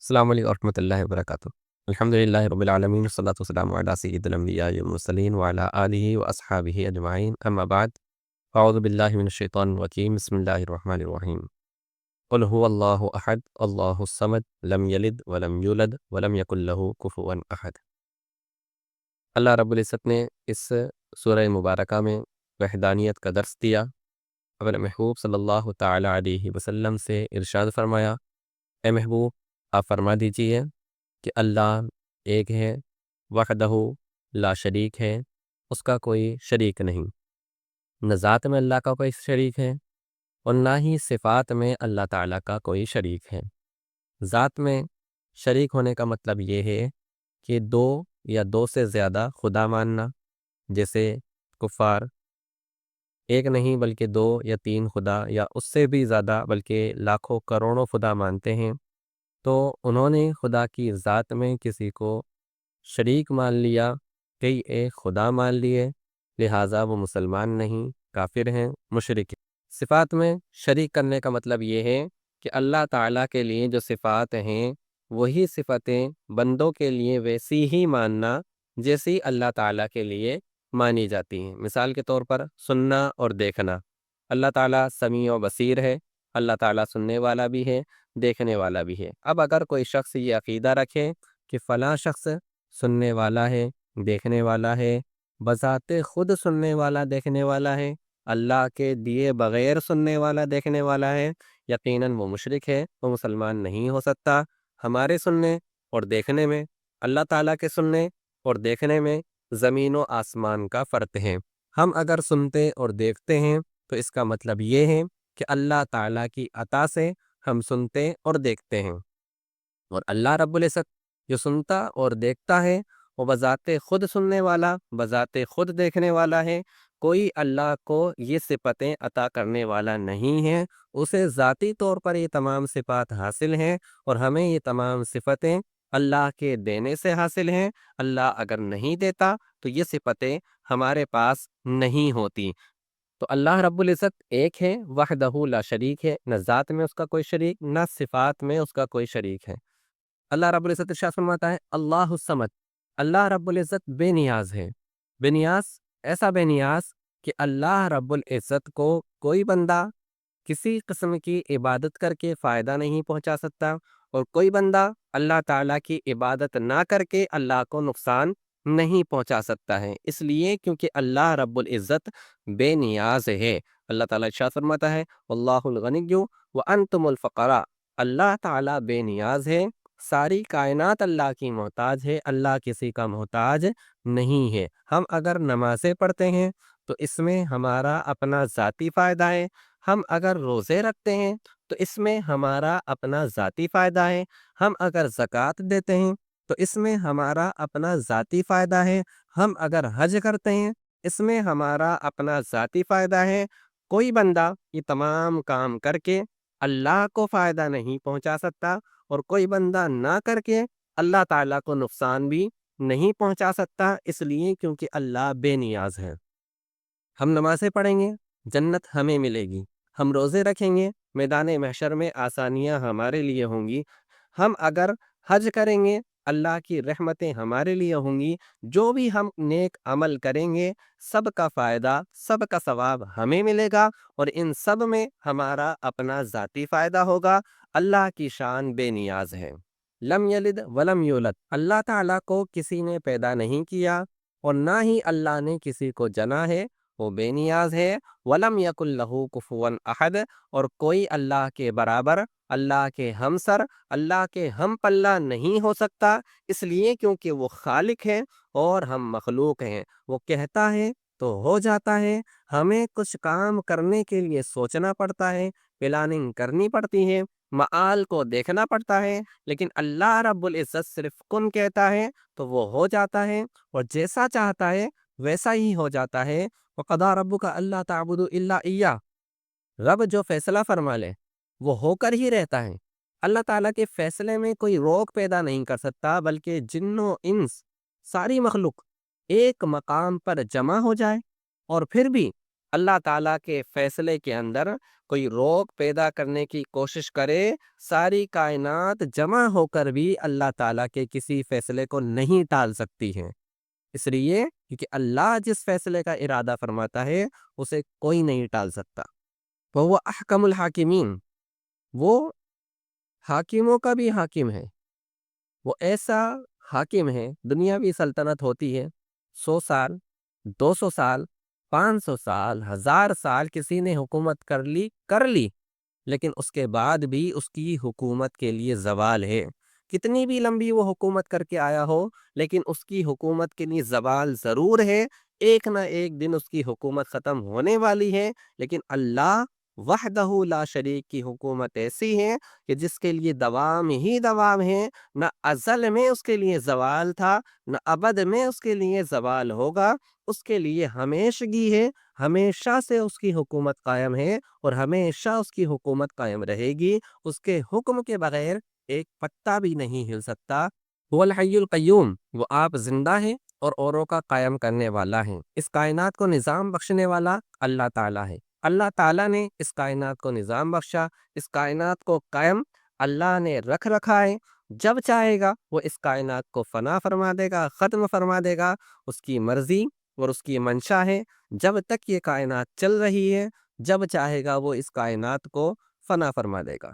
السلام علیکم ورحمۃ اللہ وبرکاتہ۔ الحمد للہ رب العالمین والصلاۃ والسلام علی سید الانبیاء والمرسلین وعلی آلہ واصحابہ اجمعین، اما بعد، اعوذ باللہ من الشیطان الرجیم، بسم اللہ الرحمن الرحیم۔ قل هو اللہ احد اللہ الصمد لم یلد ولم یولد ولم یکن لہ کفوا احد۔ اللہ رب العزت نے اس سورہ مبارکہ میں وحدانیت کا درس دیا۔ اپنے محبوب صلی اللہ تعالی علیہ وسلم سے ارشاد فرمایا، اے محبوب آپ فرما دیجیے کہ اللہ ایک ہے، وحدہ لا شریک ہے، اس کا کوئی شریک نہیں۔ نہ ذات میں اللہ کا کوئی شریک ہے اور نہ ہی صفات میں اللہ تعالیٰ کا کوئی شریک ہے۔ ذات میں شریک ہونے کا مطلب یہ ہے کہ دو یا دو سے زیادہ خدا ماننا، جیسے کفار ایک نہیں بلکہ دو یا تین خدا یا اس سے بھی زیادہ بلکہ لاکھوں کروڑوں خدا مانتے ہیں، تو انہوں نے خدا کی ذات میں کسی کو شریک مان لیا، کئی ایک خدا مان لیے، لہٰذا وہ مسلمان نہیں، کافر ہیں، مشرک ہیں۔ صفات میں شریک کرنے کا مطلب یہ ہے کہ اللہ تعالیٰ کے لیے جو صفات ہیں وہی صفتیں بندوں کے لیے ویسی ہی ماننا جیسی اللہ تعالیٰ کے لیے مانی جاتی ہیں۔ مثال کے طور پر سننا اور دیکھنا، اللہ تعالیٰ سمیع و بصیر ہے، اللہ تعالیٰ سننے والا بھی ہے، دیکھنے والا بھی ہے۔ اب اگر کوئی شخص یہ عقیدہ رکھے کہ فلاں شخص سننے والا ہے، دیکھنے والا ہے، بذات خود سننے والا دیکھنے والا ہے، اللہ کے دیے بغیر سننے والا دیکھنے والا ہے، یقیناً وہ مشرک ہے، وہ مسلمان نہیں ہو سکتا۔ ہمارے سننے اور دیکھنے میں، اللہ تعالیٰ کے سننے اور دیکھنے میں زمین و آسمان کا فرق ہے۔ ہم اگر سنتے اور دیکھتے ہیں تو اس کا مطلب یہ ہے کہ اللہ تعالیٰ کی عطا سے ہم سنتے اور دیکھتے ہیں، اور اللہ رب العزت جو سنتا اور دیکھتا ہے وہ بذات خود سننے والا، بذات خود دیکھنے والا ہے۔ کوئی اللہ کو یہ صفتیں عطا کرنے والا نہیں ہے، اسے ذاتی طور پر یہ تمام صفات حاصل ہیں، اور ہمیں یہ تمام صفتیں اللہ کے دینے سے حاصل ہیں۔ اللہ اگر نہیں دیتا تو یہ صفتیں ہمارے پاس نہیں ہوتی۔ تو اللہ رب العزت ایک ہے، وحدہ لا شریک ہے، نہ ذات میں اس کا کوئی شریک، نہ صفات میں اس کا کوئی شریک ہے۔ اللہ رب العزت ارشاد فرماتا ہے اللہ الصمد، اللہ رب العزت بے نیاز ہے۔ بے نیاز، ایسا بے نیاز کہ اللہ رب العزت کو کوئی بندہ کسی قسم کی عبادت کر کے فائدہ نہیں پہنچا سکتا، اور کوئی بندہ اللہ تعالیٰ کی عبادت نہ کر کے اللہ کو نقصان نہیں پہنچا سکتا ہے، اس لیے کیونکہ اللہ رب العزت بے نیاز ہے۔ اللہ تعالیٰ ارشاد فرماتا ہے واللہ الغنی وانتم الفقراء، اللہ تعالیٰ بے نیاز ہے، ساری کائنات اللہ کی محتاج ہے، اللہ کسی کا محتاج نہیں ہے۔ ہم اگر نمازیں پڑھتے ہیں تو اس میں ہمارا اپنا ذاتی فائدہ ہے، ہم اگر روزے رکھتے ہیں تو اس میں ہمارا اپنا ذاتی فائدہ ہے، ہم اگر زکوٰۃ دیتے ہیں تو اس میں ہمارا اپنا ذاتی فائدہ ہے، ہم اگر حج کرتے ہیں اس میں ہمارا اپنا ذاتی فائدہ ہے۔ کوئی بندہ یہ تمام کام کر کے اللہ کو فائدہ نہیں پہنچا سکتا، اور کوئی بندہ نہ کر کے اللہ تعالیٰ کو نقصان بھی نہیں پہنچا سکتا، اس لیے کیونکہ اللہ بے نیاز ہے۔ ہم نمازیں پڑھیں گے، جنت ہمیں ملے گی، ہم روزے رکھیں گے، میدان محشر میں آسانیاں ہمارے لیے ہوں گی، ہم اگر حج کریں گے اللہ کی رحمتیں ہمارے لیے ہوں گی، جو بھی ہم نیک عمل کریں گے سب کا فائدہ، سب کا ثواب ہمیں ملے گا، اور ان سب میں ہمارا اپنا ذاتی فائدہ ہوگا۔ اللہ کی شان بے نیاز ہے۔ لم یلد ولم یولد، اللہ تعالیٰ کو کسی نے پیدا نہیں کیا اور نہ ہی اللہ نے کسی کو جنا ہے، وہ بے نیاز ہے۔ ولم یکن لہ کفوا احد، اور کوئی اللہ کے برابر، اللہ کے ہمسر، اللہ کے ہم پلہ نہیں ہو سکتا، اس لیے کیونکہ وہ خالق ہے اور ہم مخلوق ہیں۔ وہ کہتا ہے تو ہو جاتا ہے، ہمیں کچھ کام کرنے کے لیے سوچنا پڑتا ہے، پلاننگ کرنی پڑتی ہے، معال کو دیکھنا پڑتا ہے، لیکن اللہ رب العزت صرف کن کہتا ہے تو وہ ہو جاتا ہے، اور جیسا چاہتا ہے ویسا ہی ہو جاتا ہے۔ وَقَضَىٰ رَبُّكَ أَلَّا تَعْبُدُوا إِلَّا إِيَّاهُ، رب جو فیصلہ فرما لے وہ ہو کر ہی رہتا ہے۔ اللہ تعالیٰ کے فیصلے میں کوئی روک پیدا نہیں کر سکتا، بلکہ جن و انس، ساری مخلوق ایک مقام پر جمع ہو جائے اور پھر بھی اللہ تعالیٰ کے فیصلے کے اندر کوئی روک پیدا کرنے کی کوشش کرے، ساری کائنات جمع ہو کر بھی اللہ تعالیٰ کے کسی فیصلے کو نہیں ٹال سکتی ہیں۔ اس لیے کیونکہ اللہ جس فیصلے کا ارادہ فرماتا ہے اسے کوئی نہیں ٹال سکتا۔ وہ احکم الحاکمین، وہ حاکموں کا بھی حاکم ہے، وہ ایسا حاکم ہے۔ دنیاوی سلطنت ہوتی ہے، 100 سال، 200 سال، 500 سال، 1000 سال کسی نے حکومت کر لی، لیکن اس کے بعد بھی اس کی حکومت کے لیے زوال ہے۔ کتنی بھی لمبی وہ حکومت کر کے آیا ہو، لیکن اس کی حکومت کے لیے زوال ضرور ہے۔ ایک نہ ایک دن اس کی حکومت ختم ہونے والی ہے، لیکن اللہ وحدہ لا شریک کی حکومت ایسی ہے کہ جس کے لیے دوام ہی دوام ہے۔ نہ ازل میں اس کے لیے زوال تھا، نہ ابد میں اس کے لیے زوال ہوگا۔ اس کے لیے ہمیشگی ہے، ہمیشہ سے اس کی حکومت قائم ہے اور ہمیشہ اس کی حکومت قائم رہے گی۔ اس کے حکم کے بغیر ایک پتا بھی نہیں ہل سکتا۔ وہ الحی القیوم، وہ آپ زندہ ہیں اور اوروں کا قائم کرنے والا ہے۔ اس کائنات کو نظام بخشنے والا اللہ تعالیٰ ہے۔ اللہ تعالیٰ نے اس کائنات کو نظام بخشا، اس کائنات کو قائم اللہ نے رکھ رکھا ہے۔ جب چاہے گا وہ اس کائنات کو فنا فرما دے گا، ختم فرما دے گا۔ اس کی مرضی اور اس کی منشا ہے۔ جب تک یہ کائنات چل رہی ہے، جب چاہے گا وہ اس کائنات کو فنا فرما دے گا۔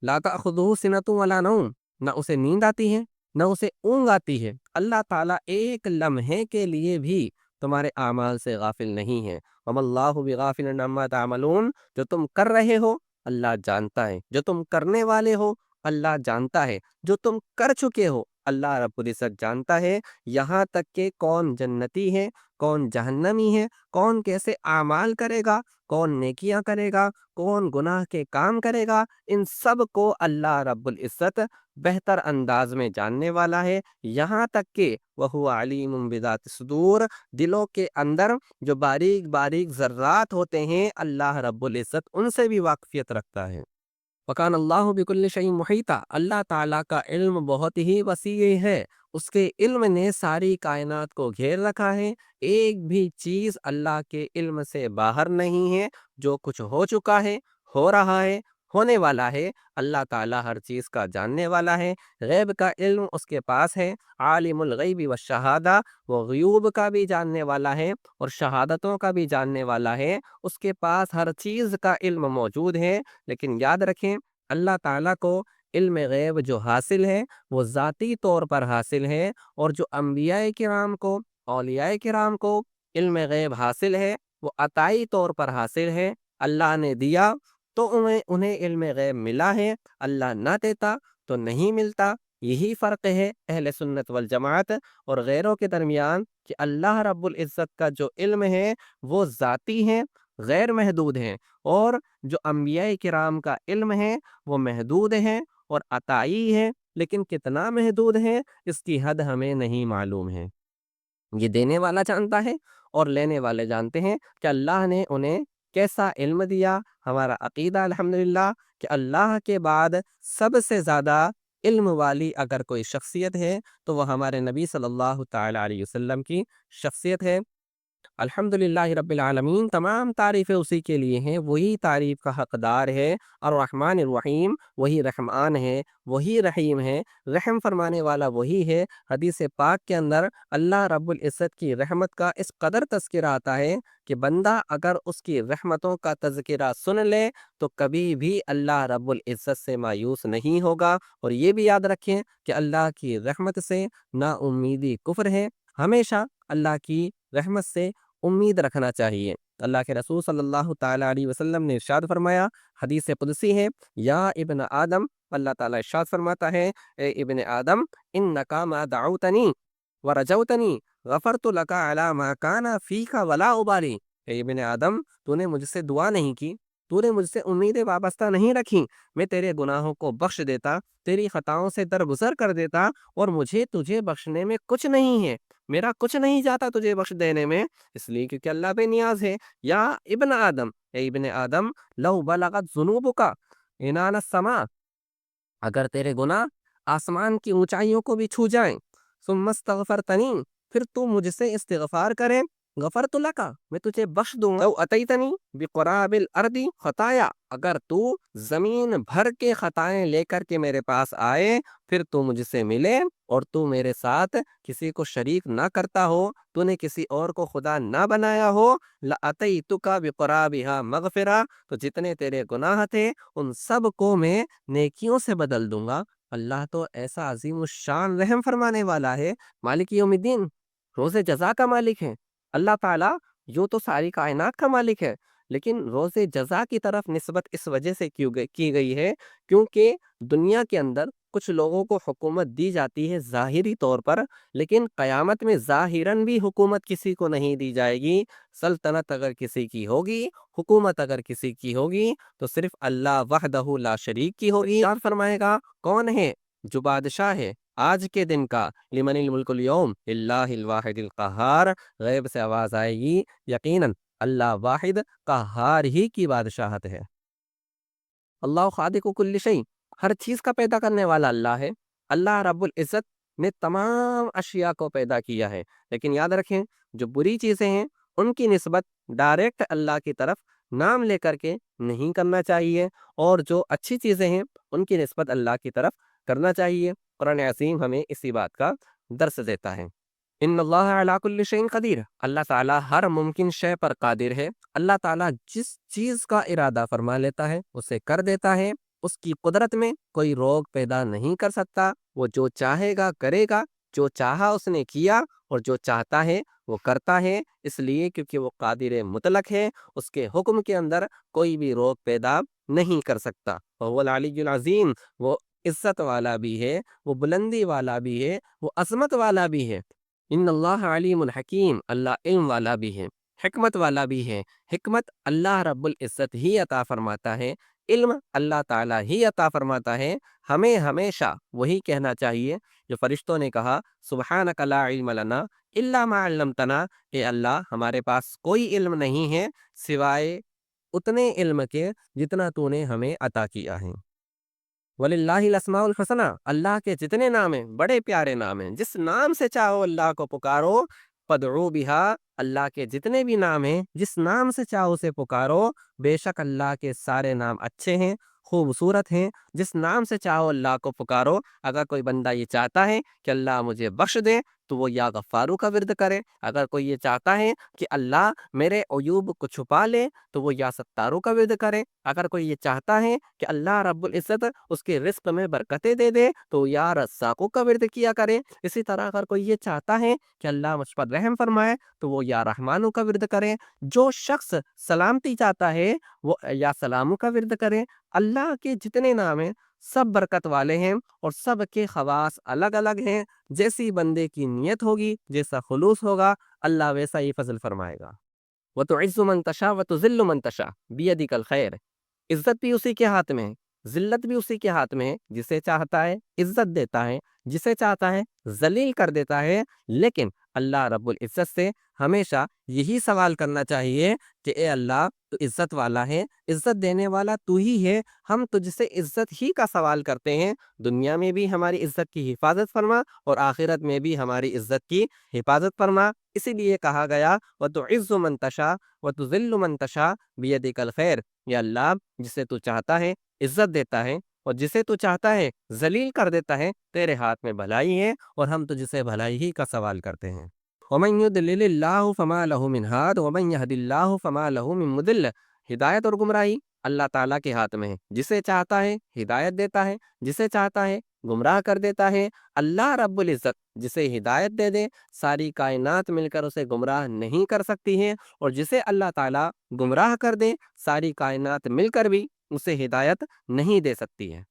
لا تأخذہ سنۃ ولا نوم، نہ اسے نیند آتی ہے نہ اسے اونگ آتی ہے۔ اللہ تعالیٰ ایک لمحے کے لیے بھی تمہارے اعمال سے غافل نہیں ہے۔ وما اللہ بغافل عما تعملون، جو تم کر رہے ہو اللہ جانتا ہے، جو تم کرنے والے ہو اللہ جانتا ہے، جو تم کر چکے ہو اللہ رب العزت جانتا ہے۔ یہاں تک کہ کون جنتی ہے، کون جہنمی ہے، کون کیسے اعمال کرے گا، کون نیکیاں کرے گا، کون گناہ کے کام کرے گا، ان سب کو اللہ رب العزت بہتر انداز میں جاننے والا ہے۔ یہاں تک کہ وَهُوَ عَلِيمٌ بِذَاتِ الصُّدُورِ، دلوں کے اندر جو باریک باریک ذرات ہوتے ہیں اللہ رب العزت ان سے بھی واقفیت رکھتا ہے۔ وَكَانَ اللَّهُ بِكُلِّ شَيْءٍ مُحِيطًا، اللہ تعالیٰ کا علم بہت ہی وسیع ہے۔ اس کے علم نے ساری کائنات کو گھیر رکھا ہے۔ ایک بھی چیز اللہ کے علم سے باہر نہیں ہے۔ جو کچھ ہو چکا ہے، ہو رہا ہے، ہونے والا ہے، اللہ تعالیٰ ہر چیز کا جاننے والا ہے۔ غیب کا علم اس کے پاس ہے۔ عالم الغیب والشہادہ، وہ غیوب کا بھی جاننے والا ہے اور شہادتوں کا بھی جاننے والا ہے۔ اس کے پاس ہر چیز کا علم موجود ہے۔ لیکن یاد رکھیں، اللہ تعالیٰ کو علم غیب جو حاصل ہے وہ ذاتی طور پر حاصل ہے، اور جو انبیاء کرام کو، اولیاء کرام کو علم غیب حاصل ہے وہ عطائی طور پر حاصل ہے۔ اللہ نے دیا تو انہیں علم غیب ملا ہے، اللہ نہ دیتا تو نہیں ملتا۔ یہی فرق ہے اہل سنت والجماعت اور غیروں کے درمیان، کہ اللہ رب العزت کا جو علم ہے وہ ذاتی ہے، غیر محدود ہیں، اور جو انبیاء کرام کا علم ہے وہ محدود ہیں اور عطائی ہے، لیکن کتنا محدود ہے اس کی حد ہمیں نہیں معلوم ہے۔ یہ دینے والا جانتا ہے اور لینے والے جانتے ہیں کہ اللہ نے انہیں کیسا علم دیا۔ ہمارا عقیدہ الحمدللہ کہ اللہ کے بعد سب سے زیادہ علم والی اگر کوئی شخصیت ہے تو وہ ہمارے نبی صلی اللہ تعالی علیہ وسلم کی شخصیت ہے۔ الحمدللہ رب العالمین، تمام تعریفیں اسی کے لیے ہیں، وہی تعریف کا حقدار ہے۔ الرحمن الرحیم، وہی رحمان ہے، وہی رحیم ہے، رحم فرمانے والا وہی ہے۔ حدیث پاک کے اندر اللہ رب العزت کی رحمت کا اس قدر تذکرہ آتا ہے کہ بندہ اگر اس کی رحمتوں کا تذکرہ سن لے تو کبھی بھی اللہ رب العزت سے مایوس نہیں ہوگا۔ اور یہ بھی یاد رکھیں کہ اللہ کی رحمت سے نا امیدی کفر ہے۔ ہمیشہ اللہ کی رحمت سے امید رکھنا چاہیے۔ اللہ کے رسول صلی اللہ تعالی علیہ وسلم نے ارشاد فرمایا، حدیث قدسی ہے، یا ابن آدم، اللہ تعالیٰ ارشاد فرماتا ہے، اے ابن آدم، انکا ما دعوتنی ورجوتنی غفرت لک علی ما کان فیک ولا ابالی۔ اے ابن آدم، تو نے مجھ سے دعا نہیں کی، تو نے مجھ سے امیدیں وابستہ نہیں رکھی، میں تیرے گناہوں کو بخش دیتا، تیری خطاؤں سے درگزر کر دیتا، اور مجھے تجھے بخشنے میں کچھ نہیں ہے، میرا کچھ نہیں جاتا تجھے بخش دینے میں، اس لیے کیونکہ اللہ بے نیاز ہے۔ یا ابن آدم، اے ابن آدم، لو بلغت ذنوبک عنان السماء، اگر تیرے گناہ آسمان کی اونچائیوں کو بھی چھو جائیں، ثم استغفرتنی، پھر تو مجھ سے استغفار کرے، غفرت لکا، میں تجھے بخش دوں گا، لو اتیتنی بقراب الارض خطایا، اگر تو زمین بھر کے خطائیں لے کر کے میرے پاس آئے، پھر تو مجھ سے ملے اور تو میرے ساتھ کسی کو شریک نہ کرتا ہو، تو نے کسی اور کو خدا نہ بنایا ہو، لاتیتک بقرابها مغفرہ، تو جتنے تیرے گناہ تھے ان سب کو میں نیکیوں سے بدل دوں گا۔ اللہ تو ایسا عظیم الشان رحم فرمانے والا ہے، مالک یوم الدین، روز جزا کا مالک ہے اللہ تعالیٰ۔ یوں تو ساری کائنات کا مالک ہے، لیکن روز جزا کی طرف نسبت اس وجہ سے کی گئی ہے کیونکہ دنیا کے اندر کچھ لوگوں کو حکومت دی جاتی ہے ظاہری طور پر، لیکن قیامت میں ظاہراً بھی حکومت کسی کو نہیں دی جائے گی۔ سلطنت اگر کسی کی ہوگی، حکومت اگر کسی کی ہوگی، تو صرف اللہ وحدہ لا شریک کی ہوگی۔ اور فرمائے گا کون ہے جو بادشاہ ہے آج کے دن کا، لمن الملک اليوم للہ الواحد القہار، غیب سے آواز آئے گی یقیناً اللہ واحد قہار ہی کی بادشاہت ہے۔ اللہ خالق کل شیء، ہر چیز کا پیدا کرنے والا اللہ ہے۔ اللہ رب العزت نے تمام اشیاء کو پیدا کیا ہے، لیکن یاد رکھیں جو بری چیزیں ہیں ان کی نسبت ڈائریکٹ اللہ کی طرف نام لے کر کے نہیں کرنا چاہیے، اور جو اچھی چیزیں ہیں ان کی نسبت اللہ کی طرف کرنا چاہیے۔ قرآن عظیم ہمیں اسی بات کا درس دیتا ہے۔ ان اللہ علی کل شیء قدیر، اللہ تعالیٰ ہر ممکن شے پر قادر ہے۔ اللہ تعالیٰ جس چیز کا ارادہ فرما لیتا ہے اسے کر دیتا ہے، اس کی قدرت میں کوئی روک پیدا نہیں کر سکتا، وہ جو چاہے گا کرے گا، جو چاہا اس نے کیا اور جو چاہتا ہے وہ کرتا ہے، اس لیے کیونکہ وہ قادر مطلق ہے، اس کے حکم کے اندر کوئی بھی روک پیدا نہیں کر سکتا۔ وهو العلی العظیم، وہ عزت والا بھی ہے، وہ بلندی والا بھی ہے، وہ عظمت والا بھی ہے۔ ان اللہ علیم الحکیم، اللہ علم والا بھی ہے، حکمت والا بھی ہے۔ حکمت اللہ رب العزت ہی عطا فرماتا ہے، علم اللہ تعالیٰ ہی عطا فرماتا ہے۔ ہمیں ہمیشہ وہی کہنا چاہیے جو فرشتوں نے کہا، سبحانک لا علم لنا الا ما علمتنا، کہ اللہ ہمارے پاس کوئی علم نہیں ہے سوائے اتنے علم کے جتنا تو نے ہمیں عطا کیا ہے۔ وَلِلَّهِ الْأَسْمَاءُ الْحُسْنَى، اللہ کے جتنے نام ہیں بڑے پیارے نام ہیں، جس نام سے چاہو اللہ کو پکارو۔ فَادْعُوا بِهَا، اللہ کے جتنے بھی نام ہیں جس نام سے چاہو اسے پکارو، بے شک اللہ کے سارے نام اچھے ہیں، خوبصورت ہیں، جس نام سے چاہو اللہ کو پکارو۔ اگر کوئی بندہ یہ چاہتا ہے کہ اللہ مجھے بخش دے تو وہ یا غفارو کا ورد کرے، اگر کوئی یہ چاہتا ہے کہ اللہ میرے عیوب کو چھپا لے تو وہ یا ستارو کا ورد کرے، اگر کوئی یہ چاہتا ہے کہ اللہ رب العزت اس کے رزق میں برکتیں دے دے تو یا رزاقو کا ورد کیا کرے۔ اسی طرح اگر کوئی یہ چاہتا ہے کہ اللہ مجھ پر رحم فرمائے تو وہ یا رحمانو کا ورد کرے۔ جو شخص سلامتی چاہتا ہے وہ یا سلامو کا ورد کرے۔ اللہ کے جتنے نام ہیں سب برکت والے ہیں اور سب کے خواص الگ الگ ہیں۔ جیسی بندے کی نیت ہوگی، جیسا خلوص ہوگا، اللہ ویسا ہی فضل فرمائے گا۔ وَتُعِزُّ مَن تَشَاءُ وَتُذِلُّ مَن تَشَاءُ بِيَدِكَ الْخَيْرُ، عزت بھی اسی کے ہاتھ میں ہے، ذلت بھی اسی کے ہاتھ میں ہے۔ جسے چاہتا ہے عزت دیتا ہے، جسے چاہتا ہے ذلیل کر دیتا ہے۔ لیکن اللہ رب العزت سے ہمیشہ یہی سوال کرنا چاہیے کہ اے اللہ تو عزت والا ہے، عزت دینے والا تو ہی ہے، ہم تجھ سے عزت ہی کا سوال کرتے ہیں۔ دنیا میں بھی ہماری عزت کی حفاظت فرما اور آخرت میں بھی ہماری عزت کی حفاظت فرما۔ اسی لیے کہا گیا وَتُعِزُّ مَن تَشَاءُ وَتُذِلُّ مَن تَشَاءُ بِيَدِكَ الْخَيْرُ، یا اللہ جسے تو چاہتا ہے عزت دیتا ہے اور جسے تو چاہتا ہے ذلیل کر دیتا ہے، تیرے ہاتھ میں بھلائی ہے اور ہم تجھ سے بھلائی ہی کا سوال کرتے ہیں۔ وَمَن يُضْلِلِ اللَّهُ فَمَا لَهُ مِنْ هَادٍ وَمَن يَهْدِ اللَّهُ فَمَا لَهُ مِن مُضِلٍّ، ہدایت اور گمراہی اللہ تعالیٰ کے ہاتھ میں ہے، جسے چاہتا ہے ہدایت دیتا ہے، جسے چاہتا ہے گمراہ کر دیتا ہے۔ اللہ رب العزت جسے ہدایت دے دے ساری کائنات مل کر اسے گمراہ نہیں کر سکتی ہے، اور جسے اللہ تعالیٰ گمراہ کر دے ساری کائنات مل کر بھی اسے ہدایت نہیں دے سکتی ہے۔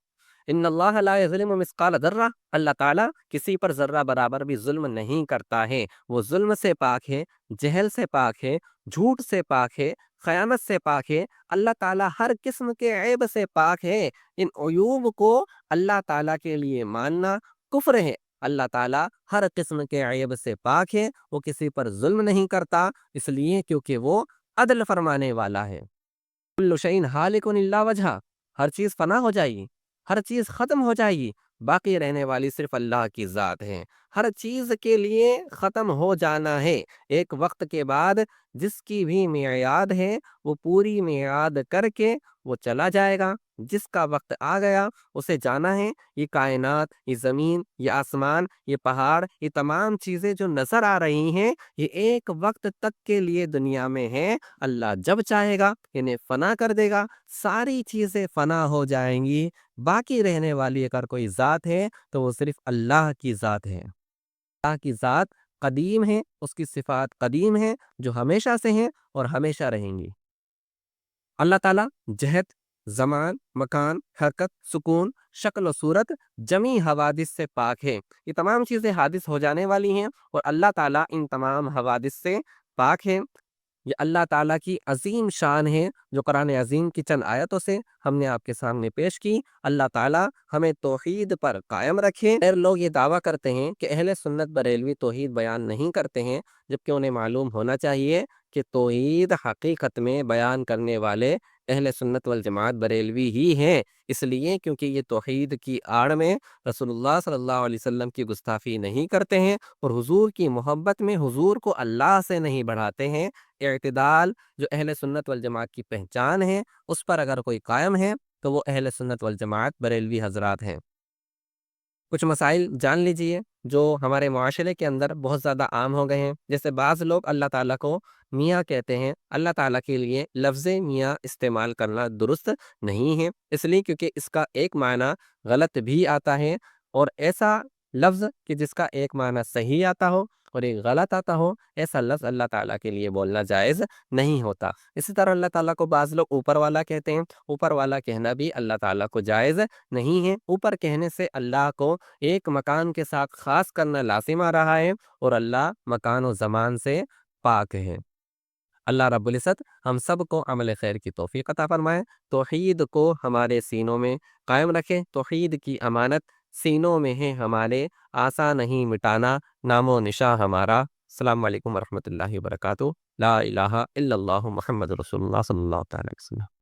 ان اللہ لا یظلم مثقال ذرہ، اللہ تعالیٰ کسی پر ذرہ برابر بھی ظلم نہیں کرتا ہے، وہ ظلم سے پاک ہے، جہل سے پاک ہے، جھوٹ سے پاک ہے، خیانت سے پاک ہے۔ اللہ تعالیٰ ہر قسم کے عیب سے پاک ہے۔ ان عیوب کو اللہ تعالیٰ کے لیے ماننا کفر ہے۔ اللہ تعالیٰ ہر قسم کے عیب سے پاک ہے، وہ کسی پر ظلم نہیں کرتا، اس لیے کیونکہ وہ عدل فرمانے والا ہے۔ کل شیء ہالک الا وجہہ، ہر چیز فنا ہو جائے گی، ہر چیز ختم ہو جائے گی باقی رہنے والی صرف اللہ کی ذات ہے۔ ہر چیز کے لیے ختم ہو جانا ہے۔ ایک وقت کے بعد جس کی بھی میعاد ہے وہ پوری میعاد کر کے وہ چلا جائے گا۔ جس کا وقت آ گیا اسے جانا ہے۔ یہ کائنات، یہ زمین، یہ آسمان، یہ پہاڑ، یہ تمام چیزیں جو نظر آ رہی ہیں یہ ایک وقت تک کے لیے دنیا میں ہیں۔ اللہ جب چاہے گا انہیں فنا کر دے گا، ساری چیزیں فنا ہو جائیں گی۔ باقی رہنے والی اگر کوئی ذات ہے تو وہ صرف اللہ کی ذات ہے۔ اللہ کی ذات قدیم ہے، اس کی صفات قدیم ہیں جو ہمیشہ سے ہیں اور ہمیشہ رہیں گی۔ اللہ تعالیٰ جہت، زمان، مکان، حرکت، سکون، شکل و صورت، جمی حوادث سے پاک ہے۔ یہ تمام چیزیں حادث ہو جانے والی ہیں اور اللہ تعالیٰ ان تمام حوادث سے پاک ہے۔ یہ اللہ تعالیٰ کی عظیم شان ہے جو قرآن عظیم کی چند آیتوں سے ہم نے آپ کے سامنے پیش کی۔ اللہ تعالیٰ ہمیں توحید پر قائم رکھے۔ غیر لوگ یہ دعویٰ کرتے ہیں کہ اہل سنت بریلوی توحید بیان نہیں کرتے ہیں، جبکہ انہیں معلوم ہونا چاہیے کہ توحید حقیقت میں بیان کرنے والے اہل سنت والجماعت بریلوی ہی ہیں، اس لیے کیونکہ یہ توحید کی آڑ میں رسول اللہ صلی اللہ علیہ وسلم کی گستاخی نہیں کرتے ہیں اور حضور کی محبت میں حضور کو اللہ سے نہیں بڑھاتے ہیں۔ اعتدال جو اہل سنت والجماعت کی پہچان ہے اس پر اگر کوئی قائم ہے تو وہ اہل سنت والجماعت بریلوی حضرات ہیں۔ کچھ مسائل جان لیجئے جو ہمارے معاشرے کے اندر بہت زیادہ عام ہو گئے ہیں، جیسے بعض لوگ اللہ تعالیٰ کو میاں کہتے ہیں۔ اللہ تعالیٰ کے لیے لفظ میاں استعمال کرنا درست نہیں ہے، اس لیے کیونکہ اس کا ایک معنی غلط بھی آتا ہے، اور ایسا لفظ کہ جس کا ایک معنی صحیح آتا ہو اور ایک غلط آتا ہو، ایسا لفظ اللہ تعالیٰ کے لیے بولنا جائز نہیں ہوتا۔ اسی طرح اللہ تعالیٰ کو بعض لوگ اوپر والا کہتے ہیں۔ اوپر والا کہنا بھی اللہ تعالیٰ کو جائز نہیں ہے۔ اوپر کہنے سے اللہ کو ایک مکان کے ساتھ خاص کرنا لازم آ رہا ہے اور اللہ مکان و زمان سے پاک ہے۔ اللہ رب العزت ہم سب کو عمل خیر کی توفیق عطا فرمائے، توحید کو ہمارے سینوں میں قائم رکھے۔ توحید کی امانت سینوں میں ہے ہمارے، آسان نہیں مٹانا نام و نشاں ہمارا۔ السلام علیکم ورحمۃ اللہ وبرکاتہ۔ لا الہ الا اللہ محمد رسول اللہ صلی اللہ تعالی وسلم۔